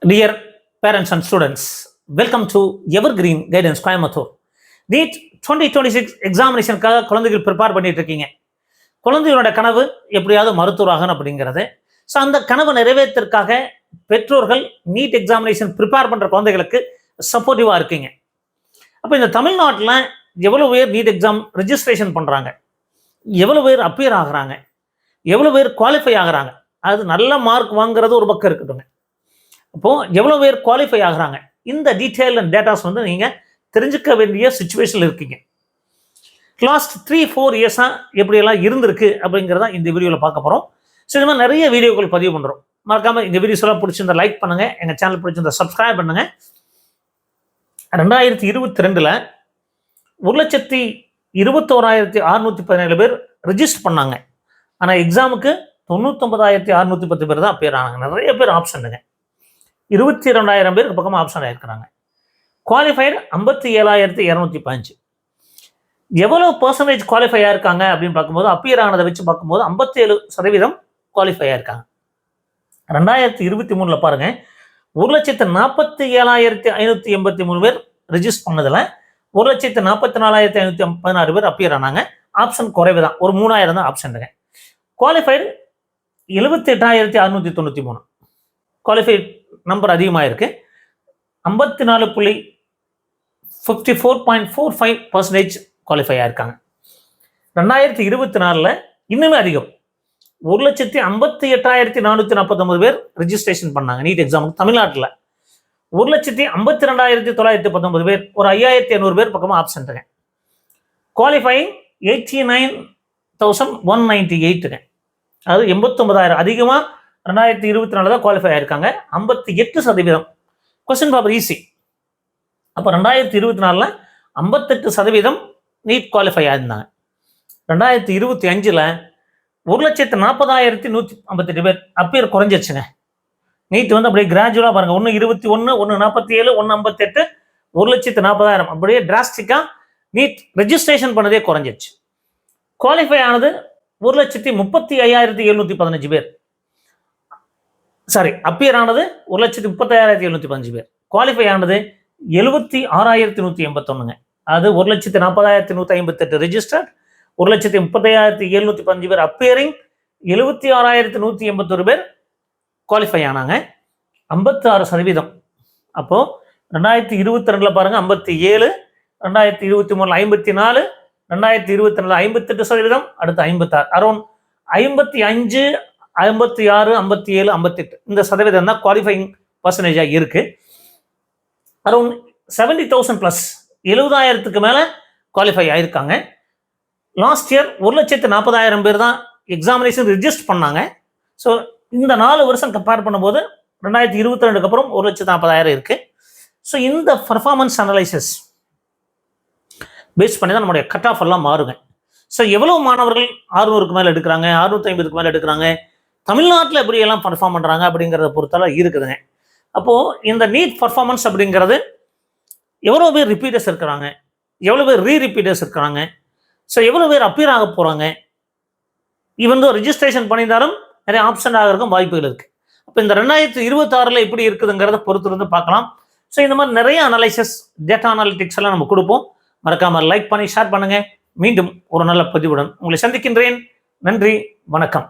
Dear parents and students, welcome to Evergreen Guidance Coimbatore. NEET 2026 எக்ஸாமினேஷனுக்காக குழந்தைகள் prepare பண்ணிட்டு இருக்கீங்க. குழந்தைகளோட கனவு எப்படியாவது மருத்துவராகணும் அப்படிங்கிறது. ஸோ அந்த கனவு நிறைவேற்றற்காக பெற்றோர்கள் நீட் எக்ஸாமினேஷன் ப்ரிப்பேர் பண்ணுற குழந்தைகளுக்கு சப்போர்ட்டிவாக இருக்கீங்க. அப்போ இந்த தமிழ்நாட்டில் எவ்வளோ பேர் நீட் எக்ஸாம் ரெஜிஸ்ட்ரேஷன் பண்ணுறாங்க, எவ்வளோ பேர் அப்பியர் ஆகுறாங்க, எவ்வளோ பேர் குவாலிஃபை ஆகுறாங்க, அது நல்ல மார்க் வாங்குறது ஒரு பக்கம் இருக்கட்டுங்க. அப்போது எவ்வளோ பேர் குவாலிஃபை ஆகுறாங்க, இந்த டீட்டெயில் அண்ட் டேட்டாஸ் வந்து நீங்கள் தெரிஞ்சுக்க வேண்டிய சுச்சுவேஷனில் இருக்கீங்க. லாஸ்ட் 3-4 இயர்ஸாக எப்படியெல்லாம் இருந்திருக்கு அப்படிங்கிறத இந்த வீடியோவில் பார்க்க போகிறோம். ஸோ இந்த மாதிரி நிறைய வீடியோக்கள் பதிவு பண்ணுறோம். மறக்காமல் இந்த வீடியோஸ் எல்லாம் பிடிச்சிருந்தா லைக் பண்ணுங்கள், எங்கள் சேனல் பிடிச்சிருந்தா சப்ஸ்கிரைப் பண்ணுங்கள். 2022 1,21,617 பேர் ரிஜிஸ்டர் பண்ணாங்க. ஆனால் எக்ஸாமுக்கு 99,610 பேர் தான் அப்பியர் ஆனாங்க. நிறைய பேர் ஆப்ஷனுங்க. 22,000 பேருக்கு பக்கமாக ஆப்ஷன் ஆகிருக்கிறாங்க. குவாலிஃபைடு 57,215. எவ்வளோ பர்சன்டேஜ் குவாலிஃபை ஆயிருக்காங்க அப்படின்னு பார்க்கும்போது, அப்பியர் ஆனதை வச்சு பார்க்கும்போது 57% குவாலிஃபை ஆயிருக்காங்க. 2023 பாருங்க, 1,47,583 பேர் ரிஜிஸ்டர் பண்ணதில் 1,44,516 பேர் அப்பியர் ஆனாங்க. ஆப்ஷன் குறைவு தான், ஒரு 3,000 தான் ஆப்ஷன். குவாலிஃபைடு 78,693. குவாலிஃபைட் நம்பர் அதிகமாக இருக்கு. 54.45% குவாலிஃபை ஆயிருக்காங்க. 2024 இன்னுமே அதிகம், 1,58,449 பேர் ரிஜிஸ்ட்ரேஷன் பண்ணாங்க நீட் எக்ஸாமுக்கு. தமிழ்நாட்டில் 1,52,919 பேர், ஒரு 5,800 பேர் பக்கமாக ஆப்ஷன் இருக்கு. குவாலிஃபைங் 89,198. அது 89,000 அதிகமாக 2024 தான் குவாலிஃபை ஆயிருக்காங்க. 58%. Question paper easy. அப்போ 2024 58% நீட் குவாலிஃபை ஆயிருந்தாங்க. 2025 1,40,158 பேர் அப்பியர் குறைஞ்சிருச்சுங்க. நீட் வந்து அப்படியே கிராஜுவலாக பாருங்க, 1,21, 1,47, 1,58, 1,40,000 அப்படியே டிராஸ்டிக்காக நீட் ரெஜிஸ்ட்ரேஷன் பண்ணதே குறைஞ்சிருச்சு. குவாலிஃபை ஆனது 1,35,715 பேர். சாரி, அப்பியர் ஆனது 1,35,715 பேர். குவாலிஃபை ஆனது 76,181. அது 1,40,158 ரெஜிஸ்டர்ட், 1,35,715 பேர் அப்பியரிங், 76,181 பேர் குவாலிஃபை ஆனாங்க. 56%. அப்போ 2022 பாருங்க 57, 2023 54, 2024 58%, அடுத்து 56, அரௌண்ட் 55, 56, 57, 58 இந்த சதவீதம் தான் குவாலிஃபைங் பர்சன்டேஜாக இருக்கு. அரௌண்ட் 70,000 ப்ளஸ் 70,000க்கு மேலே குவாலிஃபை ஆயிருக்காங்க. லாஸ்ட் இயர் 1,40,000 பேர் தான் எக்ஸாமினேஷன் ரிஜிஸ்டர் பண்ணாங்க. ஸோ இந்த 4 வருஷம் கம்பேர் பண்ணும்போது 2022 அப்புறம் 1,40,000 இருக்கு. ஸோ இந்த பர்ஃபார்மன்ஸ் அனலைசிஸ் பேஸ் பண்ணி தான் நம்மளுடைய கட் ஆஃப் எல்லாம் மாறுங்க. ஸோ எவ்வளோ மாணவர்கள் 600க்கு மேலே எடுக்கிறாங்க, 650க்கு மேலே எடுக்கிறாங்க, தமிழ்நாட்டில் எப்படியெல்லாம் பர்ஃபார்ம் பண்ணுறாங்க அப்படிங்கிறத பொறுத்தெல்லாம் இருக்குதுங்க. அப்போது இந்த நீட் பர்ஃபார்மன்ஸ் அப்படிங்கிறது எவ்வளோ பேர் ரிப்பீட்டர்ஸ் இருக்கிறாங்க, எவ்வளோ பேர் ரீரிப்பீட்டர்ஸ் இருக்கிறாங்க, ஸோ எவ்வளோ பேர் அப்பியர் ஆக போகிறாங்க, ஈவன் தோ ரெஜிஸ்ட்ரேஷன் பண்ணியிருந்தாலும் நிறைய ஆப்ஷன் ஆகிறதுக்கும் வாய்ப்புகள் இருக்குது. அப்போ இந்த 2026 எப்படி இருக்குதுங்கிறத பொறுத்து இருந்து பார்க்கலாம். ஸோ இந்த மாதிரி நிறைய அனலைசிஸ், டேட்டா அனாலிட்டிக்ஸ் எல்லாம் நம்ம கொடுப்போம். மறக்காமல் லைக் பண்ணி ஷேர் பண்ணுங்கள். மீண்டும் ஒரு நல்ல பதிவுடன் உங்களை சந்திக்கின்றேன். நன்றி, வணக்கம்.